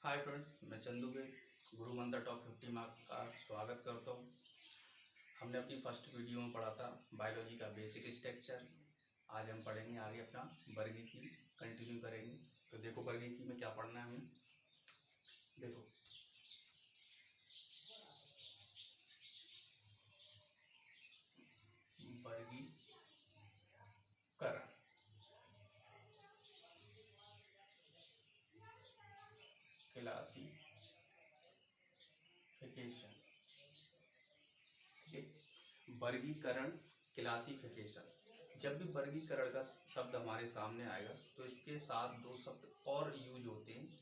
Hi friends, मैं चंदू के गुरु मंत्र टॉप 50 मार्क का स्वागत करता हूँ। हमने अपनी फर्स्ट वीडियो में पढ़ा था बायोलॉजी का बेसिक स्ट्रक्चर। आज हम पढ़ेंगे आगे अपना वर्गीकी कंटिन्यू करेंगे। तो देखो वर्गीकी में क्या पढ़ना है हमें। देखो वर्गीकरण, क्लासिफिकेशन। ठीक है, वर्गीकरण क्लासिफिकेशन। जब भी वर्गीकरण का शब्द हमारे सामने आएगा तो इसके साथ दो शब्द और यूज होते हैं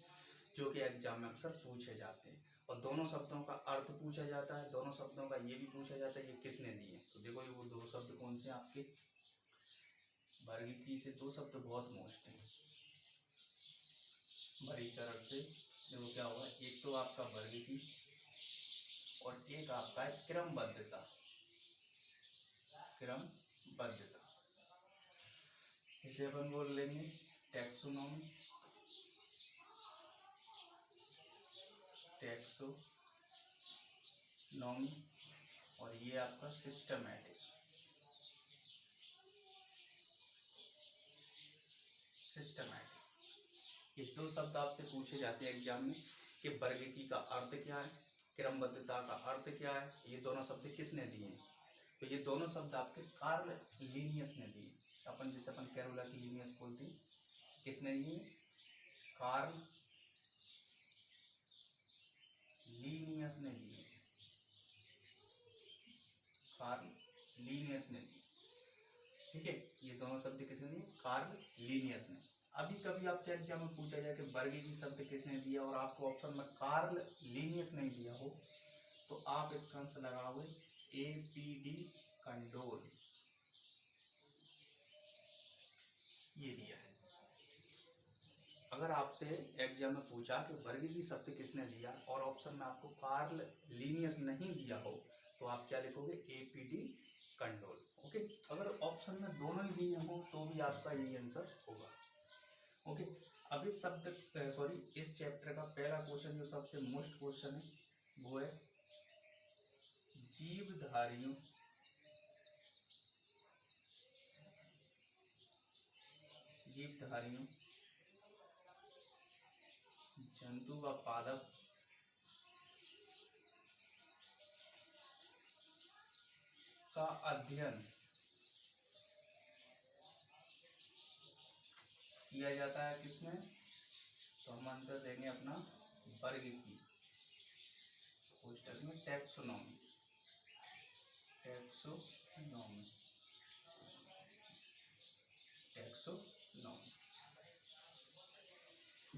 जो कि एग्जाम में अक्सर पूछे जाते हैं, और दोनों शब्दों का अर्थ पूछा जाता है। दोनों शब्दों का ये भी पूछा जाता है ये किसने दिए। तो देखो ये वो दो शब्द कौन से आपके वर्गीकी से दो शब्द बहुत मोस्ट हैं। वर्गीकरण से देखो क्या हुआ, एक तो आपका वर्गीकी और एक आपका है क्रमबद्धता। क्रमबद्धता इसे अपन बोल लेंगे टैक्सोनॉमी। टैक्सोनॉमी और ये आपका सिस्टमैटिक। ये दो शब्द आपसे पूछे जाते हैं एग्जाम में कि वर्गीकी का अर्थ क्या है, क्रमबद्धता का अर्थ क्या है। ये दोनों शब्द किसने दिए हैं? तो ये दोनों शब्द आपके कार्ल लीनियस ने दिए। अपन जिसे अपन कैरोलस लीनियस बोलते हैं, किसने दिए? कार्ल लीनियस ने दिए। कार्ल लीनियस ने दिए। ठीक है, ये दोनों शब्द किसने दिए? कार्ल लीनियस ने। अभी कभी आपसे एग्जाम में पूछा जाए कि वर्गीकी शब्द किसने दिया और आपको ऑप्शन में कार्ल लीनियस नहीं दिया हो तो आप इसका आंसर लगाओगे APD कंडोल। ये दिया है। अगर आपसे एग्जाम में पूछा कि वर्गीकी शब्द किसने दिया और ऑप्शन में आपको कार्ल लीनियस नहीं दिया हो तो आप क्या लिखोगे? APD condole. ओके, अगर ऑप्शन में दोनों ही दिए हो तो भी आपका यही आंसर होगा। ओके, अब इस इस चैप्टर का पहला क्वेश्चन जो सबसे मोस्ट क्वेश्चन है वो है जीवधारियों जंतु व पादप का अध्ययन किया जाता है किसमें? तो हम आंसर देंगे अपना वर्गीकी। में टैक्सोनॉमी।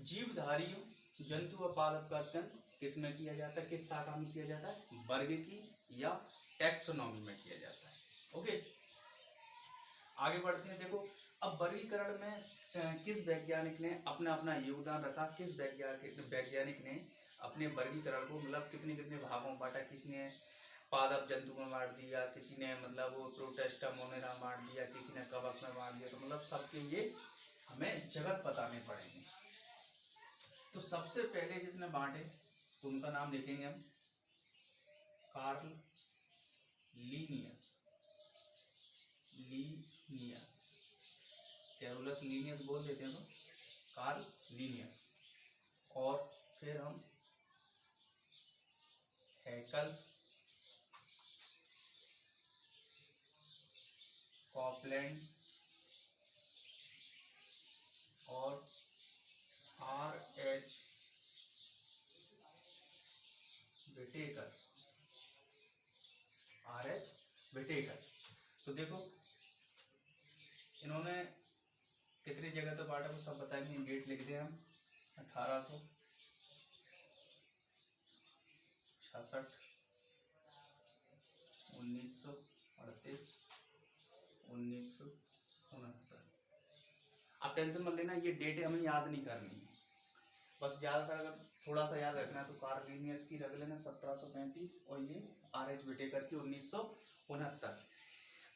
जीवधारियों जंतु व पादप का अध्ययन किसमें किया जाता है, किस शाखा में किया जाता है? वर्गीकी या टैक्सोनॉमी में किया जाता है। ओके, आगे बढ़ते हैं। देखो अब वर्गीकरण में किस वैज्ञानिक ने अपना अपना योगदान रखा, किस वैज्ञानिक ने अपने वर्गीकरण को मतलब कितने कितने भागों में बांटा। किसी ने पादप जंतु में बांट दिया, किसी ने मतलब वो प्रोटेस्टा मोनेरा बांट दिया, किसी ने कवक में बांट दिया। तो मतलब सबके ये हमें जगत बताने पड़ेंगे। तो सबसे पहले जिसने बांटे तो उनका नाम देखेंगे हम, कार्ल लीनियस। कैरोलस लीनियस बोल देते हैं तो कार्ल लीनियस। और फिर हम हैकल, कॉपलैंड और RH विटेकर। तो देखो इन्होंने कितनी जगह तो बांटा वो सब बताएंगे। डेट लिख दें हम 1866, 1938, 1969। आप टेंशन मत लेना, ये डेट हमें याद नहीं करनी है, बस ज़्यादातर अगर थोड़ा सा याद रखना है तो कार्ल लीनियस की रख लेना 1735 और ये RH विटेकर की 1969।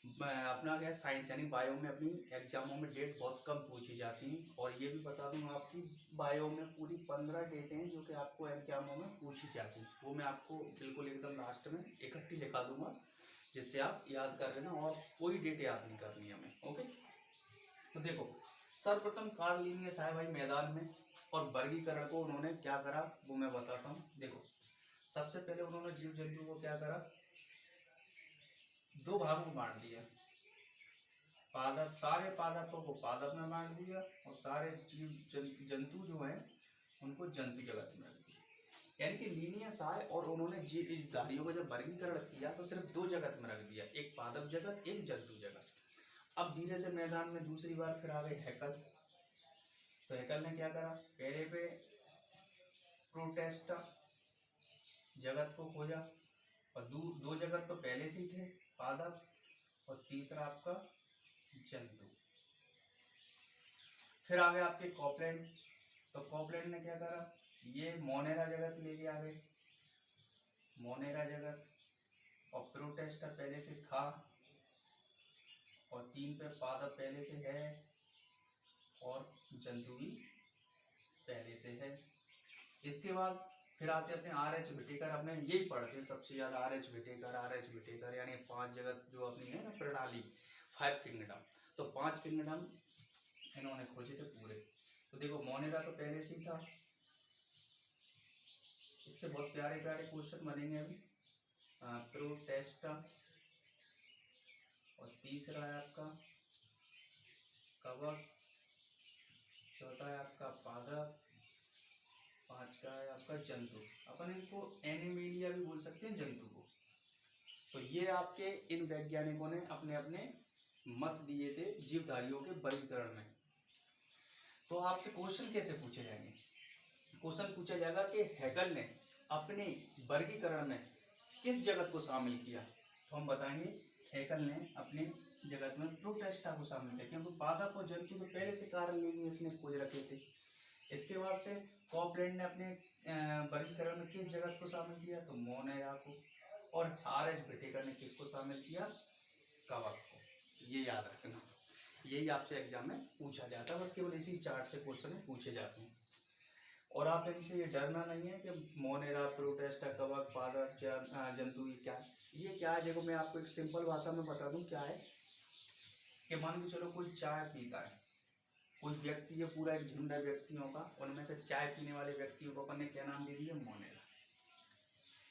अपना क्या साइंस यानी बायो में अपनी एग्जामों में डेट बहुत कम पूछी जाती हैं। और ये भी बता दूँ आपकी बायो में पूरी 15 डेटें हैं जो कि आपको एग्जामों में पूछी जाती हैं। वो मैं आपको बिल्कुल एकदम लास्ट में इकट्ठी लिखा दूंगा, जिससे आप याद कर लेना, और कोई डेट याद नहीं करनी है हमें। ओके, तो देखो सर्वप्रथम कार्ल लिनियस आए भाई मैदान में, और वर्गीकरण को उन्होंने क्या करा वो मैं बताता हूँ। देखो सबसे पहले उन्होंने जीव जंतु को क्या करा, दो भागों में बांट दिया। पादप, सारे पादपों को पादप में बांट दिया, और सारे जीव जंतु जो हैं उनको जंतु जगत में रख दिया। यानी कि लीनियस आए और उन्होंने जीवधारियों का जब वर्गीकरण किया तो सिर्फ दो जगत में रख दिया, एक पादप जगत, एक जंतु जगत। अब धीरे से मैदान में दूसरी बार फिर आ गए हैकल। तो हैकल ने क्या करा, पहले पे प्रोटेस्टा जगत को खोजा, और दो जगत तो पहले से ही थे, पादप और तीसरा आपका जंतु। फिर आ गए आपके कॉपलैंड। तो कॉपलैंड ने क्या करा, ये मोनेरा जगत लेके आ गए, मोनेरा जगत, और प्रोटेस्टा पहले से था, और 3 पे पादप पहले से है, और जंतु भी पहले से है। इसके बाद फिर आते अपने आर.एच. विटेकर। अपने यही पढ़ते हैं सबसे ज्यादा, आर.एच. विटेकर, यानी 5 जगत जो अपनी है ना प्रणाली, 5 किंगडम। तो 5 किंगडम इन्होंने खोजे थे पूरे। तो देखो मोनेरा तो पहले से ही था, इससे बहुत प्यारे प्यारे क्वेश्चन बनेंगे अभी। प्रोटेस्टा, और तीसरा है आपका कवक, चौथा है आपका पादप, 5 का है आपका जंतु। अपन इनको एनिमेलिया भी बोल सकते हैं जंतु को। तो ये आपके इन वैज्ञानिकों ने अपने अपने मत दिए थे जीवधारियों के वर्गीकरण में। तो आपसे क्वेश्चन कैसे पूछे जाएंगे, क्वेश्चन पूछा जाएगा कि हैकल ने अपने वर्गीकरण में किस जगत को शामिल किया। तो हम बताएंगे हैकल ने अपने जगत में प्रोटेस्टा को शामिल किया, क्योंकि पादप और जंतु तो पहले से कार्ल लिनियस ने खोज रखे थे। इसके बाद से कॉपलैंड ने अपने वर्गीकरण में किस जगत को शामिल किया, तो मोनेरा को। और आर.एच. विटेकर ने किसको शामिल किया, कवक को। ये याद रखना, यही आपसे एग्जाम में पूछा जाता है, बस केवल इसी चार्ट से क्वेश्चन पूछे जाते हैं। और आप इनसे ये डरना नहीं है कि मोनेरा, प्रोटेस्टा, कवक, पादप, जंतु ये क्या है। देखो मैं आपको एक सिंपल भाषा में बता दूं क्या है, कि मान के चलो कोई चाय पीता है, कोई व्यक्ति है, पूरा एक झुंड है व्यक्तियों का, उनमें से चाय पीने वाले व्यक्तियों को अपन ने क्या नाम दे दिया, मोनेरा।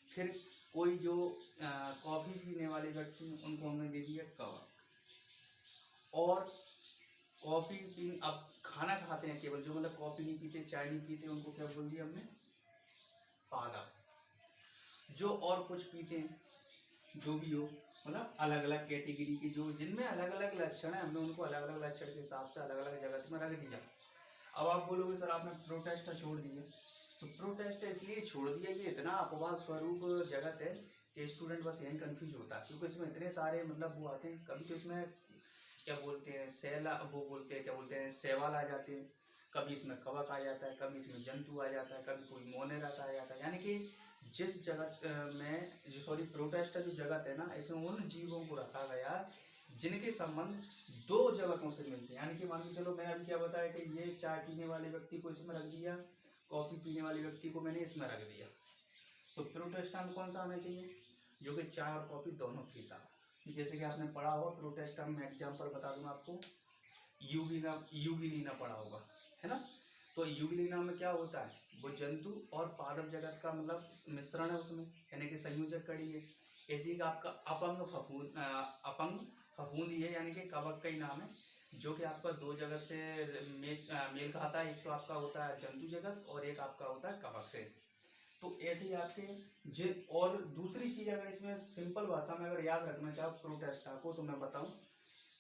फिर कोई जो कॉफी पीने वाले व्यक्ति उनको हमने दे दिया कवक। और कॉफी पी, अब खाना खाते हैं केवल, जो मतलब कॉफी नहीं पीते, चाय नहीं पीते, उनको क्या बोल दिया हमने, पादप। जो और कुछ पीते हैं, जो भी हो, मतलब अलग अलग कैटेगरी के, जो जिनमें अलग अलग लक्षण है, हमने उनको अलग अलग लक्षण के हिसाब से अलग अलग जगत में रख दिया। अब आप बोलोगे सर आपने प्रोटेस्टा छोड़ दिया, तो प्रोटेस्टा इसलिए छोड़ दिया, ये इतना अपवाद स्वरूप जगत है कि स्टूडेंट बस यही कंफ्यूज होता है, क्योंकि इसमें इतने सारे मतलब वो आते हैं। कभी तो इसमें क्या बोलते हैं सैला, वो बोलते हैं क्या बोलते हैं सैवाल आ जाते हैं, कभी इसमें कवक आ जाता है, कभी इसमें जंतु आ जाता है, कभी कोई मोनेरा का आ जाता है। यानी कि जिस जगत में जो सॉरी प्रोटेस्टा जो जगत है ना, इसमें उन जीवों को रखा गया जिनके संबंध दो जगतों से मिलते हैं। यानी कि मान के चलो मैंने अभी क्या बताया कि ये चाय पीने वाले व्यक्ति को इसमें रख दिया, कॉफी पीने वाले व्यक्ति को मैंने इसमें रख दिया, तो प्रोटेस्टा में कौन सा आना चाहिए, जो कि चाय और कॉफी दोनों पीता। जैसे कि आपने पढ़ा होगा प्रोटेस्टा में, एग्जाम्पल बता दूंगा आपको, यूबिलिना पढ़ा होगा, है ना। तो यूबिलिना में क्या होता है, वो जंतु और पादप जगत का मतलब मिश्रण है उसमें, यानी कि संयोजक कड़ी है। ऐसे का आपका अपंग फफूंदी है, यानी कि कवक का ही नाम है, जो कि आपका दो जगत से मेल खाता है। एक तो आपका होता है जंतु जगत, और एक आपका होता है कवक से। तो ऐसे ही आपके और दूसरी चीज अगर इसमें सिंपल भाषा में अगर याद रखना चाहो प्रोटेस्टा को, तो मैं बताऊं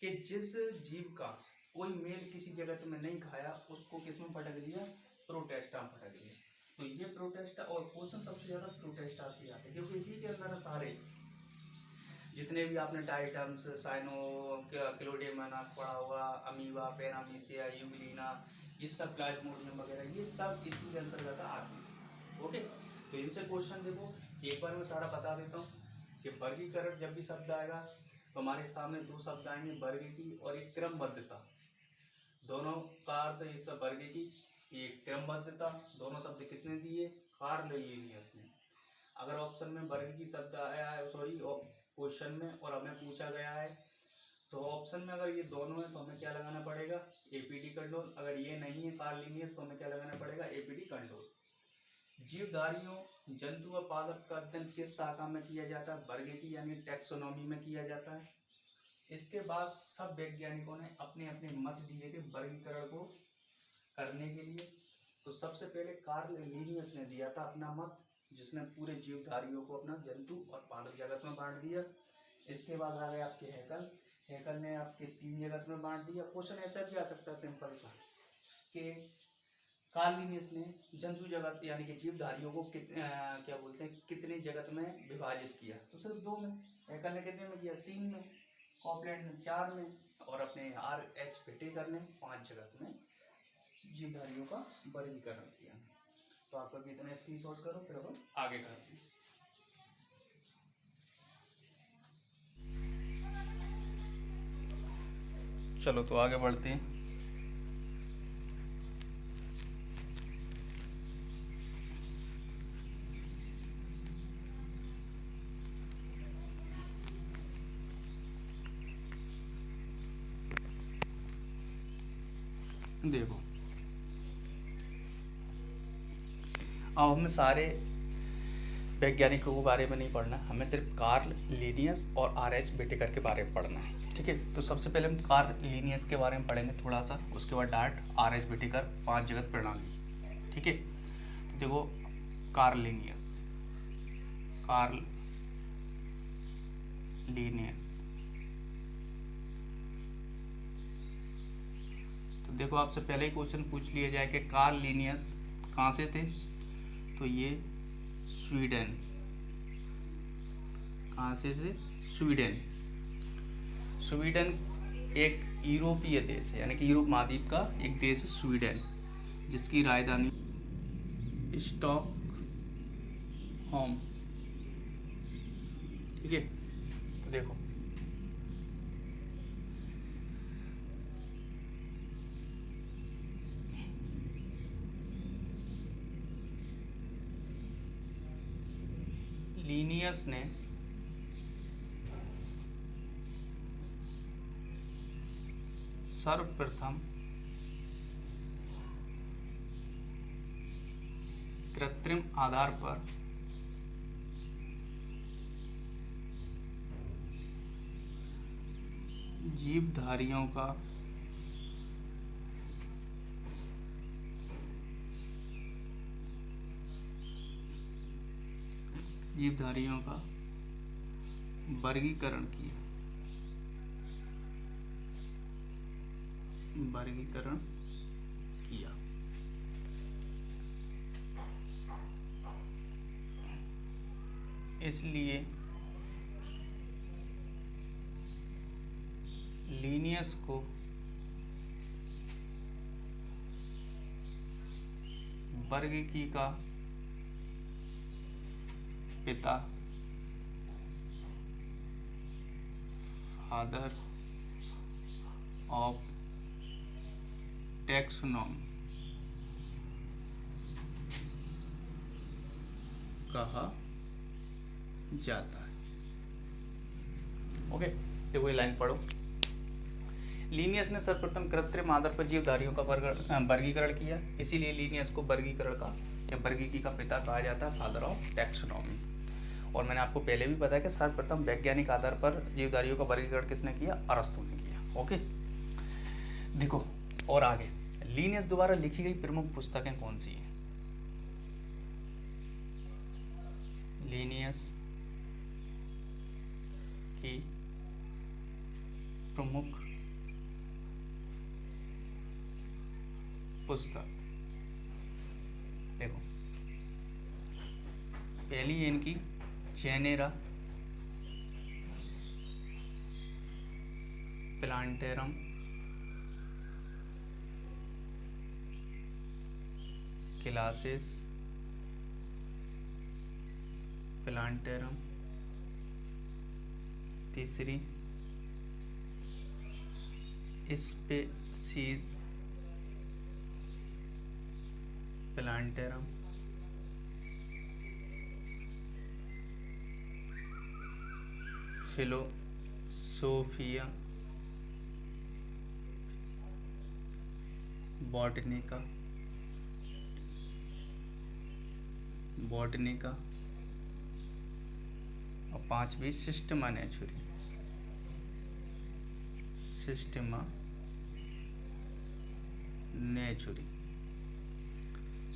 कि जिस जीव का कोई मेल किसी जगत में नहीं खाया, उसको किसमें फटक दिया, प्रोटेस्टा में फटक दिया। तो ये प्रोटेस्टा, और क्वेश्चन सबसे ज्यादा प्रोटेस्टा से आते हैं, क्योंकि इसी के अंदर सारे जितने भी आपने डाइटम्स, साइनो, क्लोडेमनास पढ़ा होगा, अमीबा, पैरामीशिया, यूबिलिना, ये सब प्लाज्मोडियम वगैरह, ये सब इसी के अंतर्गत आते हैं। ओके, तो इनसे क्वेश्चन देखो एक बार मैं सारा बता देता हूँ कि वर्गीकरण जब भी शब्द आएगा तो हमारे सामने दो शब्द आएंगे, वर्गीकी और एक क्रमबद्धता। दोनों का अर्थ है, इस वर्गीकी, ये क्रमबद्धता। दोनों शब्द किसने दिए? कार्ल लिनियस ने। अगर ऑप्शन में वर्गीकी शब्द आया है, सॉरी क्वेश्चन में, और हमें पूछा गया है, तो ऑप्शन में अगर ये दोनों है तो हमें क्या लगाना पड़ेगा? APD control. अगर ये नहीं है कार्ल लिनियस तो हमें क्या लगाना पड़ेगा? APD control. जीवधारियों, जंतु व पादप का अध्ययन किस शाखा में किया जाता है? वर्गीकी यानी टैक्सोनॉमी में किया जाता है। इसके बाद सब वैज्ञानिकों ने अपने अपने मत दिए थे वर्गीकरण को करने के लिए। तो सबसे पहले कार्ल लिनियस ने दिया था अपना मत, जिसने पूरे जीवधारियों को अपना जंतु और पादप जगत में बांट दिया। इसके बाद आ गए आपके हैकल ने आपके 3 जगत में बांट दिया। क्वेश्चन ऐसा भी आ सकता है सिंपल सा कि कार्ल लिनियस ने जंतु जगत यानी कि जीवधारियों को कितने जगत में विभाजित किया? तो सिर्फ 2 में। हैकल ने कितने में किया? 3 में। कॉपलैंड ने 4 में। और अपने RH विटेकर ने 5 जगत में जीवधारियों का वर्गीकरण किया। तो आप अभी इतना स्क्रीनशॉट करो, फिर अब आगे करते हैं। चलो तो आगे बढ़ते हैं। देखो अब हमें सारे वैज्ञानिकों के बारे में नहीं पढ़ना, हमें सिर्फ कार्ल लिनियस और RH विटेकर के बारे में पढ़ना है, ठीक है। तो सबसे पहले हम कार्ल लिनियस के बारे में पढ़ेंगे थोड़ा सा, उसके बाद डार्ट, RH विटेकर, 5 जगत प्रणाली, ठीक है। तो देखो कार्ल लिनियस तो देखो आपसे पहले ही क्वेश्चन पूछ लिया जाए कि कार्ल लिनियस कहाँ से थे? तो ये स्वीडन। कहाँ से थे? स्वीडन एक यूरोपीय देश है, यानी कि यूरोप महाद्वीप का एक देश है स्वीडन, जिसकी राजधानी स्टॉकहोम, ठीक है। तो देखो लिनियस ने सर्वप्रथम कृत्रिम आधार पर जीवधारियों का वर्गीकरण किया। इसलिए लिनियस को वर्गीकी का पिता, फादर ऑफ टैक्सोनॉमी कहा जाता है। ओके, देखो ये लाइन पढ़ो। लिनियस ने सर्वप्रथम कृत्रिम आधार पर जीवधारियों का वर्गीकरण किया, इसीलिए लिनियस को वर्गीकरण का या वर्गीकी का पिता कहा जाता है, फादर ऑफ टैक्सोनॉमी। और मैंने आपको पहले भी बताया कि सर्वप्रथम वैज्ञानिक आधार पर जीवधारियों का वर्गीकरण किसने किया? अरस्तू ने किया। ओके, देखो और आगे लिनियस द्वारा लिखी गई प्रमुख पुस्तकें कौन सी हैं? लिनियस की प्रमुख पुस्तक, देखो पहली है इनकी जेनेरा प्लांटेरम, क्लासेस प्लांटेरम, तीसरी स्पेसीज प्लांटेरम, फिलोसोफिया बॉटनिका, और पांचवी सिस्टमा नेचुरी।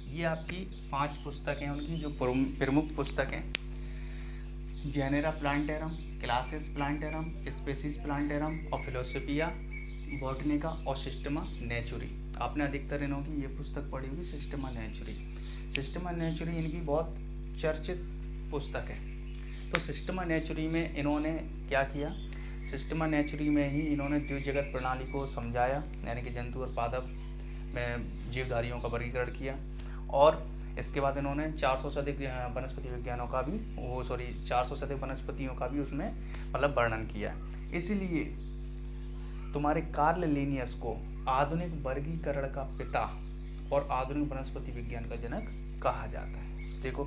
ये आपकी 5 पुस्तकें हैं उनकी, जो प्रमुख पुस्तक हैं। Genera plantarum, classes plantarum, species plantarum और फिलोसोफिया बॉटनिका और सिस्टमा नेचुरी। आपने अधिकतर इनों की ये पुस्तक पढ़ी होगी, सिस्टमा नेचुरी। सिस्टमा नेचुरी इनकी बहुत चर्चित पुस्तक है। तो सिस्टमा नेचुरी में इन्होंने क्या किया, सिस्टमा नेचुरी में ही इन्होंने द्वि जगत प्रणाली को समझाया, यानी कि जंतु और पादप में जीवधारियों का वर्गीकरण किया। और इसके बाद इन्होंने 400 से अधिक वनस्पति विज्ञानों का भी 400 से अधिक वनस्पतियों का भी उसमें मतलब वर्णन किया। इसलिए तुम्हारे कार्ल लिनियस को आधुनिक वर्गीकरण का पिता और आधुनिक वनस्पति विज्ञान का जनक कहा जाता है। देखो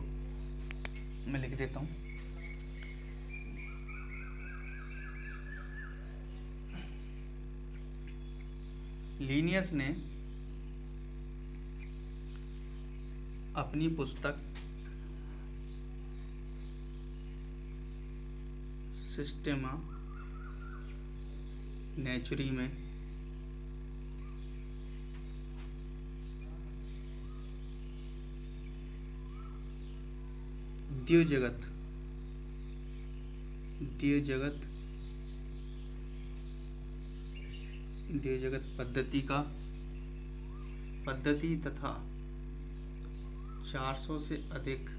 मैं लिख देता हूँ। लिनियस ने अपनी पुस्तक सिस्टेमा नेचुरी में द्विजगत पद्धति तथा 400 से अधिक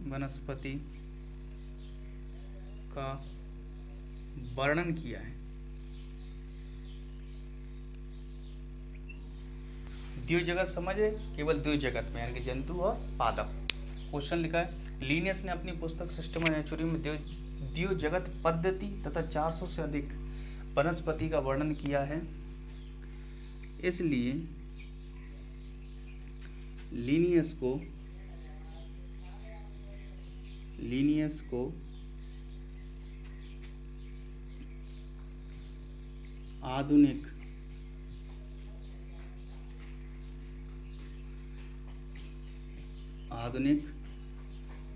वनस्पति का वर्णन किया है। द्विजगत समझे, केवल द्विजगत में यानी कि जंतु और पादप। क्वेश्चन लिखा है, लिनियस ने अपनी पुस्तक सिस्टमा नेचुरी में द्विजगत पद्धति तथा 400 से अधिक वनस्पति का वर्णन किया है। इसलिए लिनियस को आधुनिक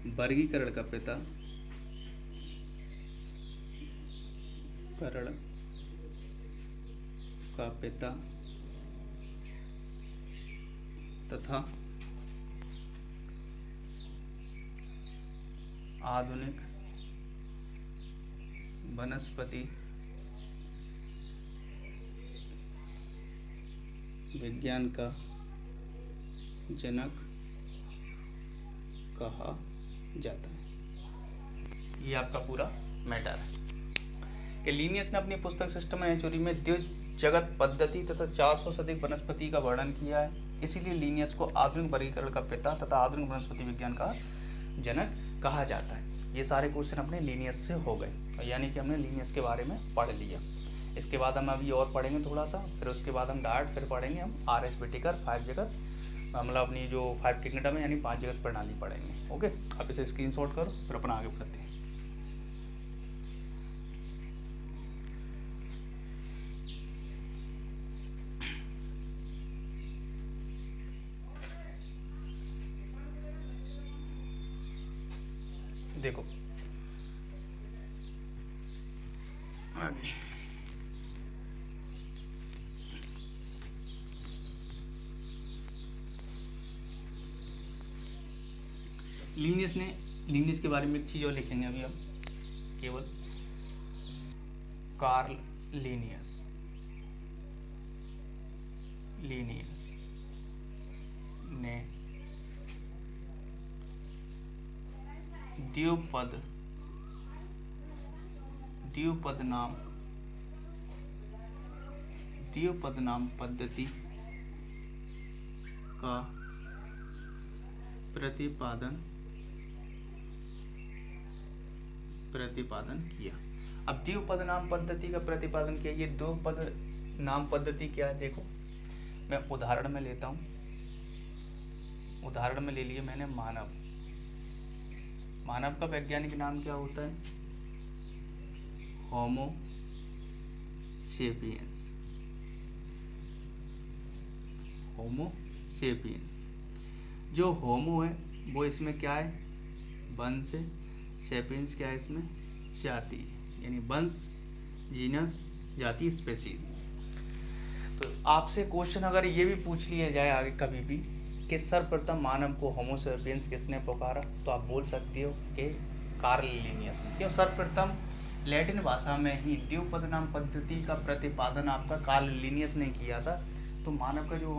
वर्गीकरण का पिता तथा आधुनिक वनस्पति विज्ञान का जनक कहा जाता है। ये आपका पूरा मैटर है कि लिनियस ने अपनी पुस्तक सिस्टमा नेचुरी में द्विजगत पद्धति तथा 400 से अधिक वनस्पति का वर्णन किया है। इसीलिए लिनियस को आधुनिक वर्गीकरण का पिता तथा आधुनिक वनस्पति विज्ञान का जनक कहा जाता है। ये सारे क्वेश्चन अपने लिनियस से हो गए, यानी कि हमने लिनियस के बारे में पढ़ लिया। इसके बाद हम अभी और पढ़ेंगे थोड़ा सा, फिर उसके बाद हम डायरेक्ट फिर पढ़ेंगे हम RS विटेकर 5 जगत, मतलब अपनी जो 5 किंगडम है यानी 5 जगत प्रणाली पढ़ेंगे। ओके, आप इसे स्क्रीनशॉट करो, फिर अपन आगे बढ़ते हैं। देखो आगे लिनियस के बारे में एक चीज और लिखेंगे अभी हम, केवल कार्ल लिनियस ने द्विपद नाम पद्धति का प्रतिपादन किया। अब द्विपद नाम पद्धति का प्रतिपादन किया। ये दो पद नाम पद्धति क्या है, देखो मैं उदाहरण में लेता हूँ। उदाहरण में ले लिए मैंने मानव। मानव का वैज्ञानिक नाम क्या होता है? होमो सेपियंस। होमो सेपियंस। जो होमो है वो इसमें क्या है? वंश है। सेपियंस क्या है? इसमें जाति है, यानी वंश, जीनस, जाति, स्पेसीज। तो आपसे क्वेश्चन अगर ये भी पूछ लिया जाए आगे कभी भी कि सर्वप्रथम मानव को होमो सेपियंस किसने पुकारा, तो आप बोल सकते हो कि कार्ल लिनियस ने। क्यों? सर्वप्रथम लैटिन भाषा में ही द्विपद नाम पद्धति का प्रतिपादन आपका कार्ल लिनियस ने किया था। तो मानव का जो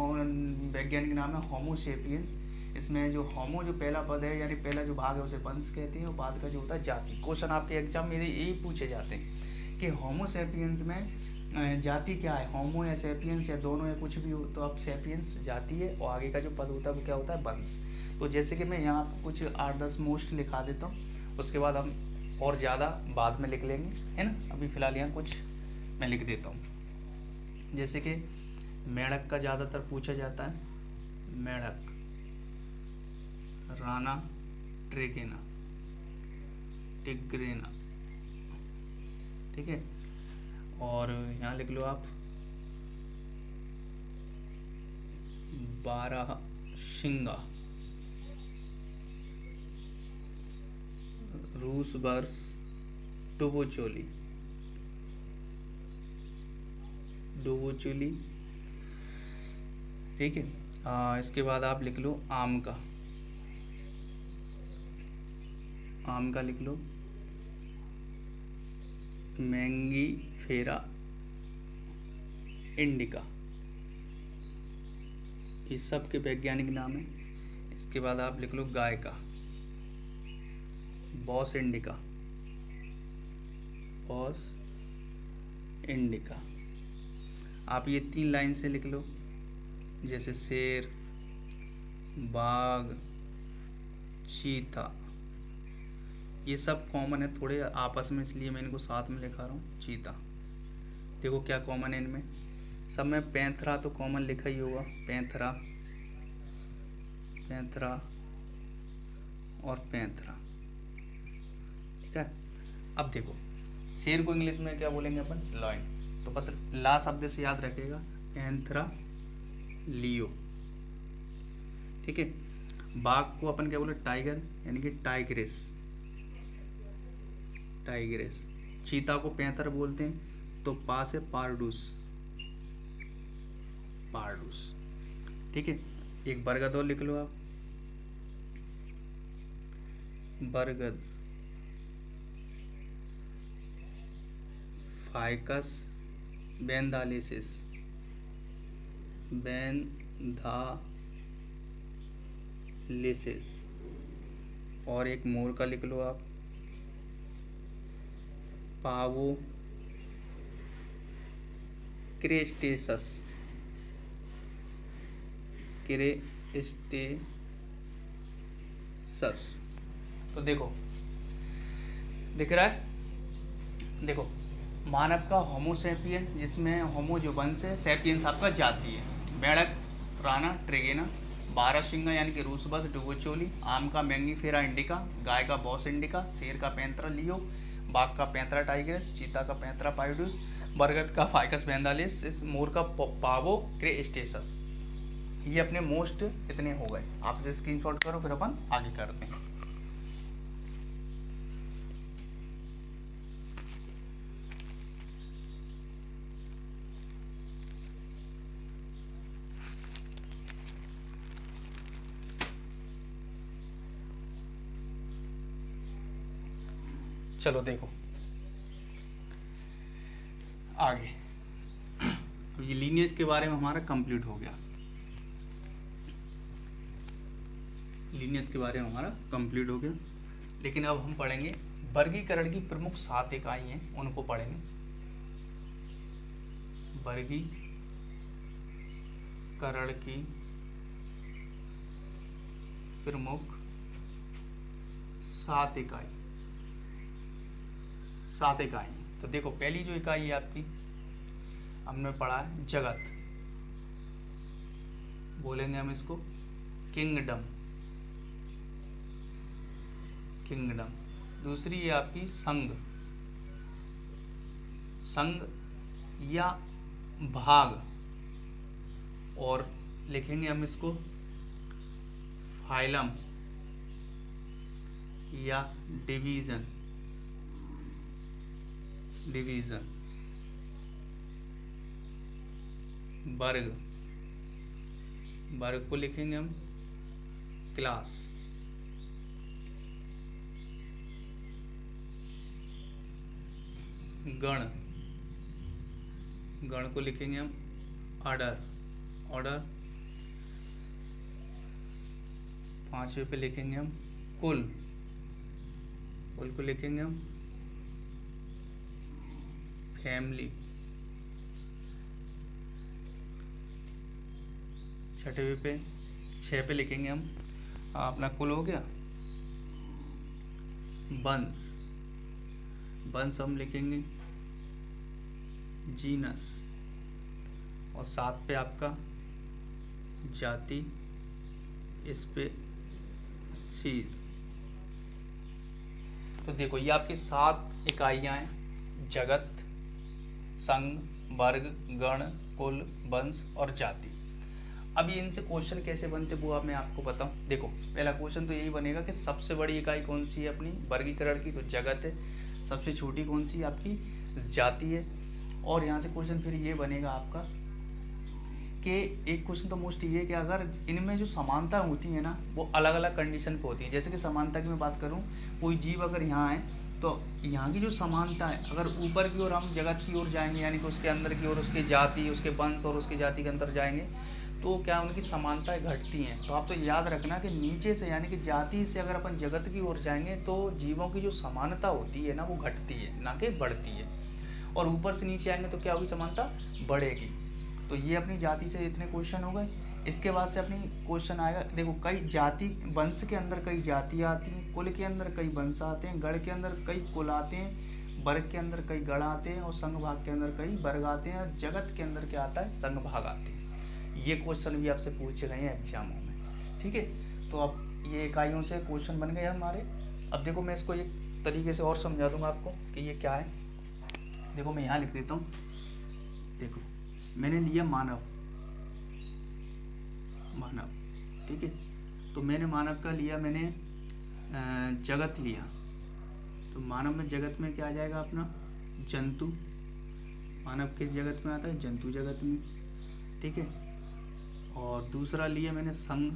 वैज्ञानिक नाम है होमो सेपियंस। इसमें जो होमो जो पहला पद है यानी पहला जो भाग है उसे वंश कहते हैं, और बाद का जो होता है जाति। क्वेश्चन आपके एग्जाम में यही पूछे जाते हैं कि होमो सेपियंस में जाति क्या है, होमो या सेपियंस या दोनों या कुछ भी हो, तो अब सेपियंस जाति है और आगे का जो पद होता है वो क्या होता है? वंश। तो जैसे कि मैं यहाँ आपको कुछ 8-10 मोस्ट लिखा देता हूँ, उसके बाद हम और ज़्यादा बाद में लिख लेंगे, है ना। अभी फ़िलहाल यहाँ कुछ मैं लिख देता हूँ। जैसे कि मेढक का ज़्यादातर पूछा जाता है, मेढक, राना, ट्रेगेना, टिग्रेना, ठीक है। और यहाँ लिख लो आप बारहसिंगा, रूस बर्स, डुबोचोली, डुबोचोली, ठीक है। इसके बाद आप लिख लो आम का, आम का लिख लो मैंगी फेरा इंडिका। ये सब के वैज्ञानिक नाम है। इसके बाद आप लिख लो गाय का बॉस इंडिका, बॉस इंडिका। आप ये 3 लाइन से लिख लो, जैसे शेर, बाघ, चीता, ये सब कॉमन है थोड़े आपस में, इसलिए मैं इनको साथ में लिखा रहा हूँ। चीता, देखो क्या कॉमन है इनमें सब में? पैंथरा तो कॉमन लिखा ही होगा, पैंथरा, पैंथरा और पैंथरा, ठीक है। अब देखो शेर को इंग्लिश में क्या बोलेंगे अपन? लॉयन। तो बस ला शब्द से याद रखेगा, पैंथरा लियो, ठीक है। बाघ को अपन क्या बोले? टाइगर, यानी कि टाइग्रेस, टाइग्रेस। चीता को पैंथर बोलते हैं, तो पास है पारडूस, पारडूस, ठीक है। एक बरगद और लिख लो आप, बरगद, फाइकस बेंदालिसिस, बेंदालिसिस। और एक मोर का लिख लो आप, पावो क्रेस्टेसस, क्रेस्टेसस। तो देखो दिख रहा है, देखो मानव का होमो सेपियंस, जिसमें होमो जो वंश है, सेपियंस आपका जाति है। मेढक, राना, ट्रेगेना, बारहसिंगा यानी कि रूस बस, डुबोचोली, आम का मैंगीफेरा इंडिका, गाय का बॉस इंडिका, शेर का पैंथरा लियो, बाघ का पैंथरा टाइग्रेस, चीता का पैंथरा पाइडूस, बरगद का फाइकस बेंदालिस, मोर का पावो क्रेस्टेसस। ये अपने मोस्ट इतने हो गए। आप इसे स्क्रीनशॉट करो, फिर अपन आगे करते हैं। चलो देखो आगे। अब ये लीनियज के बारे में हमारा कंप्लीट हो गया, लीनियज के बारे में हमारा कंप्लीट हो गया। लेकिन अब हम पढ़ेंगे वर्गीकरण की प्रमुख 7 इकाई हैं, उनको पढ़ेंगे। वर्गीकरण की प्रमुख 7 इकाई। 7 इकाई। तो देखो पहली जो इकाई है आपकी, हमने पढ़ा है जगत, बोलेंगे हम इसको किंगडम, किंगडम। दूसरी है आपकी संघ, संघ या भाग, और लिखेंगे हम इसको फाइलम या डिवीजन, डिवीजन। वर्ग, वर्ग को लिखेंगे हम क्लास। गण, गण को लिखेंगे हम ऑर्डर, ऑर्डर। 5वें पे लिखेंगे हम कुल, कुल को लिखेंगे हम फैमिली। 6वें पे 6 पे लिखेंगे हम अपना कुल हो गया वंश, वंश हम लिखेंगे जीनस। और 7 पे आपका जाति, इस पे सीज। तो देखो ये आपकी 7 इकाइयां हैं, जगत, संघ, वर्ग, गण, कुल, वंश और जाति। अब ये इनसे क्वेश्चन कैसे बनते वो अब मैं आपको बताऊं। देखो पहला क्वेश्चन तो यही बनेगा कि सबसे बड़ी इकाई कौन सी है अपनी वर्गीकरण की, तो जगत है। सबसे छोटी कौन सी आपकी जाति है। और यहाँ से क्वेश्चन फिर ये बनेगा आपका कि एक क्वेश्चन तो मोस्ट ये है कि अगर इनमें जो समानता होती है ना वो अलग अलग कंडीशन पे होती है। जैसे कि समानता की मैं बात करूँ, कोई जीव अगर यहाँ है तो यहाँ की जो समानता है, अगर ऊपर की ओर हम जगत की ओर जाएंगे यानी कि उसके अंदर की ओर उसकी जाति, उसके वंश और उसकी जाति के अंदर जाएंगे तो क्या उनकी समानताएं घटती हैं। तो आप तो याद रखना कि नीचे से यानी कि जाति से अगर अपन जगत की ओर जाएंगे तो जीवों की जो समानता होती है ना वो घटती है, ना कि बढ़ती है। और ऊपर से नीचे आएंगे तो क्या होगी, समानता बढ़ेगी। तो ये अपनी जाति से इतने क्वेश्चन हो गए। इसके बाद से अपनी क्वेश्चन आएगा, देखो कई जाति, वंश के अंदर कई जातियाँ आती हैं, कुल के अंदर कई वंश आते हैं, गण के अंदर कई कुल आते हैं, वर्ग के अंदर कई गण आते हैं और संघ भाग के अंदर कई वर्ग आते हैं, और जगत के अंदर क्या आता है, संघ भाग आते हैं। ये क्वेश्चन भी आपसे पूछे गए हैं एग्जामों में, ठीक है। तो अब ये इकाइयों से क्वेश्चन बन गए हमारे। अब देखो मैं इसको एक तरीके से और समझा दूंगा आपको कि ये क्या है। देखो मैं यहाँ लिख देता हूँ। देखो मैंने लिया मानव, मानव, ठीक है। तो मैंने मानव का लिया, मैंने जगत लिया। तो मानव में जगत में क्या आ जाएगा अपना जंतु। मानव किस जगत में आता है, जंतु जगत में, ठीक है। और दूसरा लिया मैंने संघ,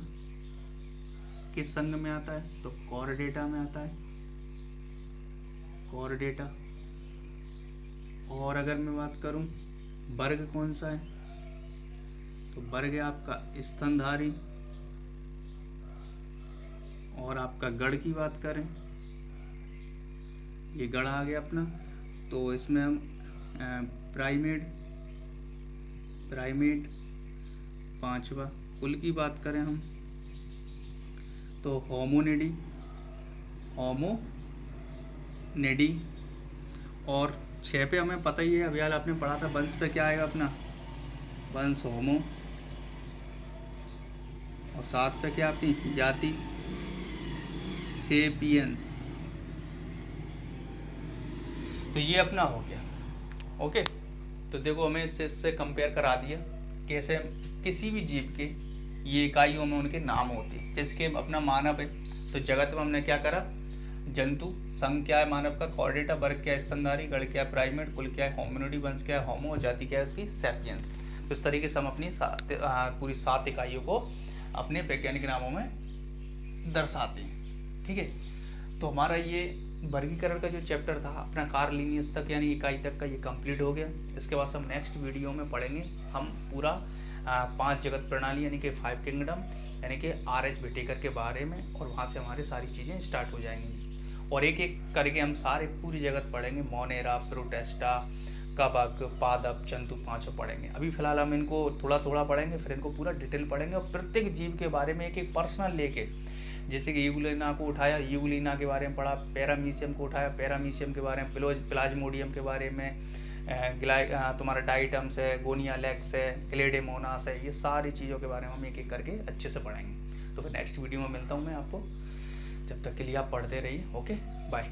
किस संघ में आता है, तो कॉर्डेटा में आता है, कॉर्डेटा। और अगर मैं बात करूं वर्ग कौन सा है, तो वर्ग है आपका स्तनधारी। और आपका गण की बात करें, ये गण आ गया अपना, तो इसमें हम प्राइमेट, प्राइमेट 5वां। कुल की बात करें हम तो होमोनिडी, होमोनिडी। और 6 पे हमें पता ही है, अभी हाल आपने पढ़ा था, वंश पे क्या आएगा अपना वंश, होमो। और 7 पे क्या अपनी जाति, सेपियंस। तो ये अपना हो गया, ओके। तो देखो हमें इससे कंपेयर करा दिया कैसे किसी भी जीव के ये इकाइयों में उनके नाम होते हैं। जैसे कि अपना मानव है तो जगत में हमने क्या करा, जंतु, संघ क्या है मानव का, कॉर्डेटा, वर्ग क्या है स्तनधारी, गण क्या है प्राइमेट, कुल क्या है होमिनिडी, वंश क्या है होमो और जाति क्या है उसकी सेपियंस। तो इस तरीके से हम अपनी पूरी 7 इकाइयों को अपने वैज्ञानिक नामों में दर्शाते हैं, ठीक है। तो हमारा ये वर्गीकरण का जो चैप्टर था अपना कार्लिनियस तक यानी इकाई तक का ये कंप्लीट हो गया। इसके बाद हम नेक्स्ट वीडियो में पढ़ेंगे हम पूरा 5 जगत प्रणाली यानी कि 5 किंगडम यानी कि RH विटेकर के बारे में, और वहाँ से हमारी सारी चीज़ें स्टार्ट हो जाएंगी। और एक एक करके हम सारे पूरी जगत पढ़ेंगे, मोनेरा, प्रोटेस्टा, कवक, पादप, जंतु 5 पढ़ेंगे। अभी फिलहाल हम इनको थोड़ा थोड़ा पढ़ेंगे, फिर इनको पूरा डिटेल पढ़ेंगे और प्रत्येक जीव के बारे में एक एक पर्सनल लेके जैसे कि यूग्लिना को उठाया, यूग्लिना के बारे में पढ़ा, पैरामीशियम को उठाया, पैरामीशियम के बारे में, प्लाज्मोडियम के बारे में, तुम्हारा डाइटम्स है, गोनिया लेक्स है, क्लेडेमोनास है, ये सारी चीज़ों के बारे में हम एक एक करके अच्छे से पढ़ेंगे। तो फिर नेक्स्ट वीडियो में मिलता हूँ मैं आपको, जब तक के लिए आप पढ़ते रहिए। Okay, bye.